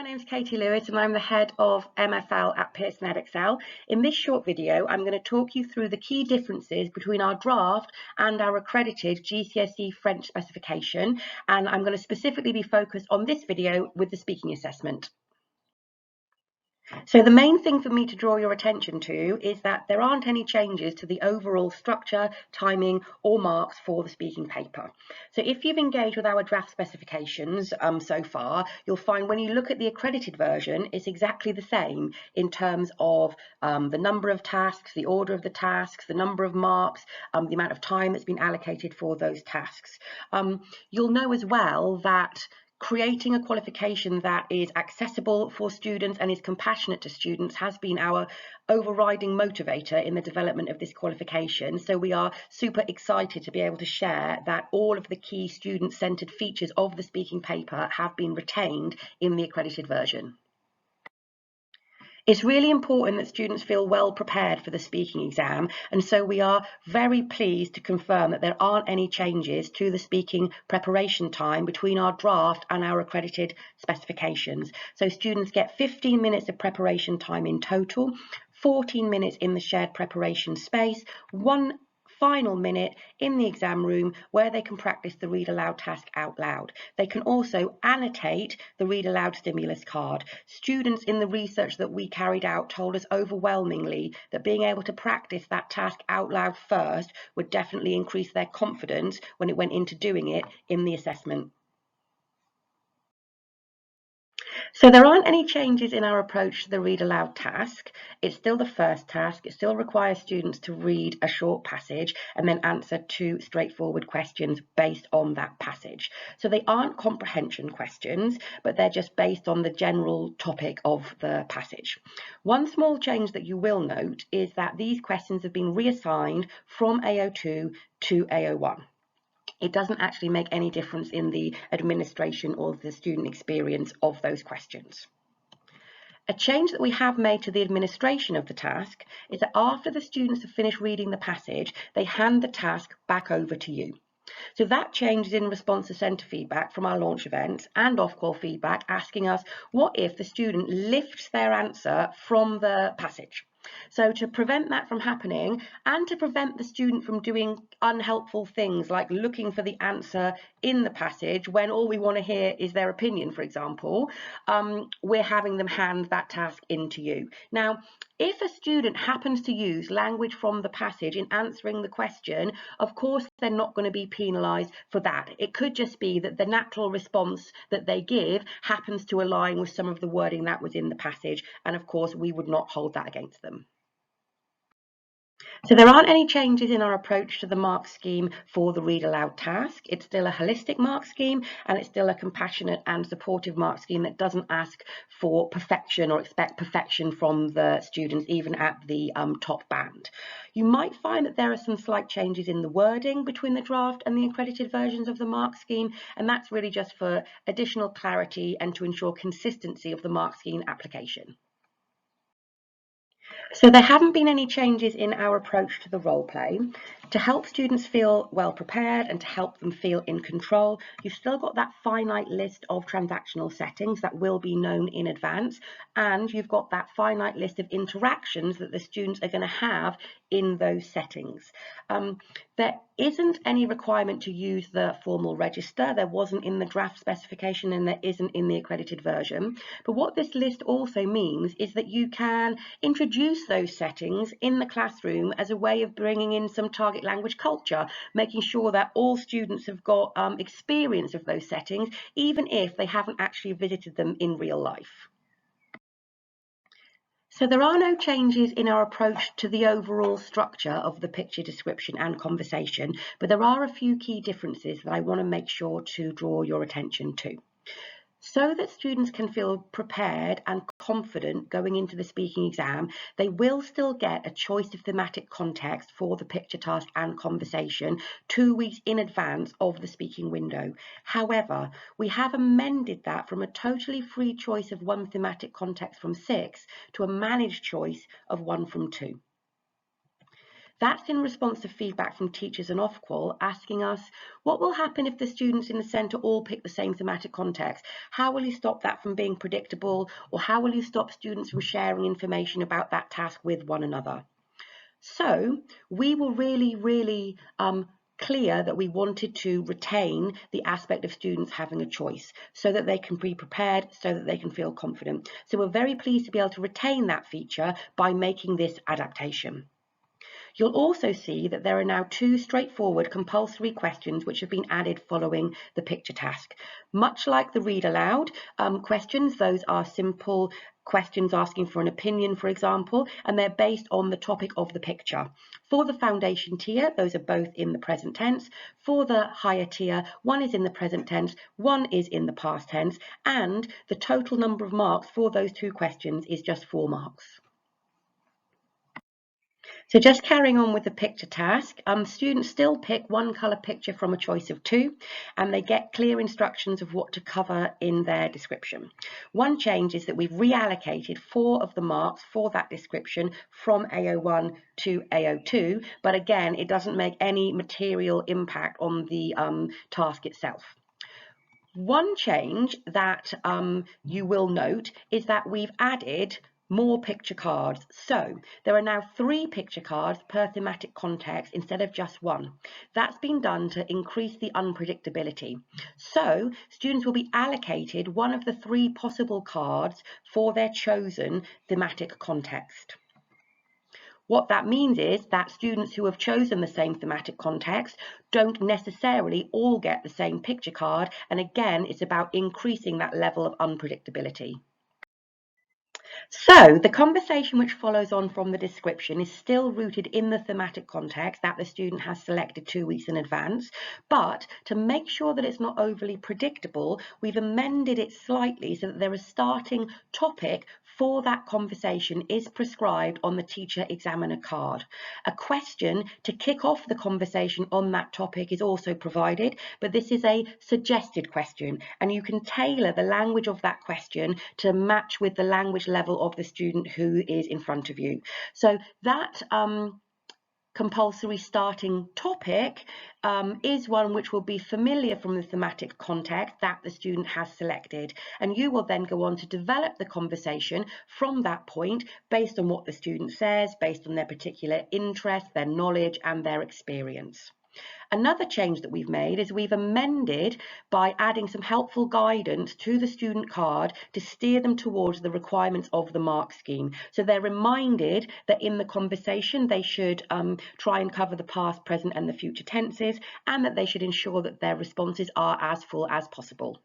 My name's Katie Lewis and I'm the head of MFL at Pearson Edexcel. In this short video, I'm going to talk you through the key differences between our draft and our accredited GCSE French specification, and I'm going to specifically be focused on this video with the speaking assessment. So the main thing for me to draw your attention to is that there aren't any changes to the overall structure, timing or marks for the speaking paper. So if you've engaged with our draft specifications so far, you'll find when you look at the accredited version, it's exactly the same in terms of the number of tasks, the order of the tasks, the number of marks, the amount of time that's been allocated for those tasks. You'll know as well that creating a qualification that is accessible for students and is compassionate to students has been our overriding motivator in the development of this qualification. So we are super excited to be able to share that all of the key student-centered features of the speaking paper have been retained in the accredited version. It's really important that students feel well prepared for the speaking exam, and so we are very pleased to confirm that there aren't any changes to the speaking preparation time between our draft and our accredited specifications. So students get 15 minutes of preparation time in total, 14 minutes in the shared preparation space, 1 final minute in the exam room where they can practice the read aloud task out loud. They can also annotate the read aloud stimulus card. Students in the research that we carried out told us overwhelmingly that being able to practice that task out loud first would definitely increase their confidence when it went into doing it in the assessment. So there aren't any changes in our approach to the read aloud task. It's still the first task. It still requires students to read a short passage and then answer 2 straightforward questions based on that passage. So they aren't comprehension questions, but they're just based on the general topic of the passage. One small change that you will note is that these questions have been reassigned from AO2 to AO1. It doesn't actually make any difference in the administration or the student experience of those questions. A change that we have made to the administration of the task is that after the students have finished reading the passage, they hand the task back over to you. So that change is in response to centre feedback from our launch events and off-call feedback asking us, what if the student lifts their answer from the passage? So to prevent that from happening and to prevent the student from doing unhelpful things like looking for the answer in the passage when all we want to hear is their opinion, for example, we're having them hand that task in to you. Now, if a student happens to use language from the passage in answering the question, of course, they're not going to be penalised for that. It could just be that the natural response that they give happens to align with some of the wording that was in the passage. And of course, we would not hold that against them. So there aren't any changes in our approach to the mark scheme for the read aloud task. It's still a holistic mark scheme and it's still a compassionate and supportive mark scheme that doesn't ask for perfection or expect perfection from the students, even at the top band. You might find that there are some slight changes in the wording between the draft and the accredited versions of the mark scheme, and that's really just for additional clarity and to ensure consistency of the mark scheme application. So there haven't been any changes in our approach to the role play. To help students feel well prepared and to help them feel in control, you've still got that finite list of transactional settings that will be known in advance, and you've got that finite list of interactions that the students are going to have in those settings. There isn't any requirement to use the formal register. There wasn't in the draft specification and there isn't in the accredited version. But what this list also means is that you can introduce those settings in the classroom as a way of bringing in some target language culture, making sure that all students have got experience of those settings, even if they haven't actually visited them in real life. So there are no changes in our approach to the overall structure of the picture description and conversation, but there are a few key differences that I want to make sure to draw your attention to. So that students can feel prepared and confident going into the speaking exam, they will still get a choice of thematic context for the picture task and conversation 2 weeks in advance of the speaking window. However, we have amended that from a totally free choice of 1 thematic context from 6 to a managed choice of 1 from 2. That's in response to feedback from teachers and Ofqual asking us, what will happen if the students in the centre all pick the same thematic context? How will you stop that from being predictable, or how will you stop students from sharing information about that task with one another? So we were really clear that we wanted to retain the aspect of students having a choice so that they can be prepared, so that they can feel confident. So we're very pleased to be able to retain that feature by making this adaptation. You'll also see that there are now 2 straightforward compulsory questions which have been added following the picture task. Much like the read aloud questions, those are simple questions asking for an opinion, for example, and they're based on the topic of the picture. For the foundation tier, those are both in the present tense. For the higher tier, one is in the present tense, one is in the past tense, and the total number of marks for those 2 questions is just 4 marks. So just carrying on with the picture task, students still pick one colour picture from a choice of 2, and they get clear instructions of what to cover in their description. One change is that we've reallocated 4 of the marks for that description from AO1 to AO2, but again, it doesn't make any material impact on the task itself. One change that you will note is that we've added more picture cards. So there are now 3 picture cards per thematic context instead of just 1. That's been done to increase the unpredictability. So students will be allocated one of the 3 possible cards for their chosen thematic context. What that means is that students who have chosen the same thematic context don't necessarily all get the same picture card, and again, it's about increasing that level of unpredictability. So the conversation which follows on from the description is still rooted in the thematic context that the student has selected 2 weeks in advance, but to make sure that it's not overly predictable, we've amended it slightly so that there is a starting topic for that conversation is prescribed on the teacher examiner card. A question to kick off the conversation on that topic is also provided, but this is a suggested question, and you can tailor the language of that question to match with the language level of the student who is in front of you. So that compulsory starting topic is one which will be familiar from the thematic context that the student has selected, and you will then go on to develop the conversation from that point based on what the student says, based on their particular interest, their knowledge and their experience. Another change that we've made is we've amended by adding some helpful guidance to the student card to steer them towards the requirements of the mark scheme. So they're reminded that in the conversation they should try and cover the past, present and the future tenses, and that they should ensure that their responses are as full as possible.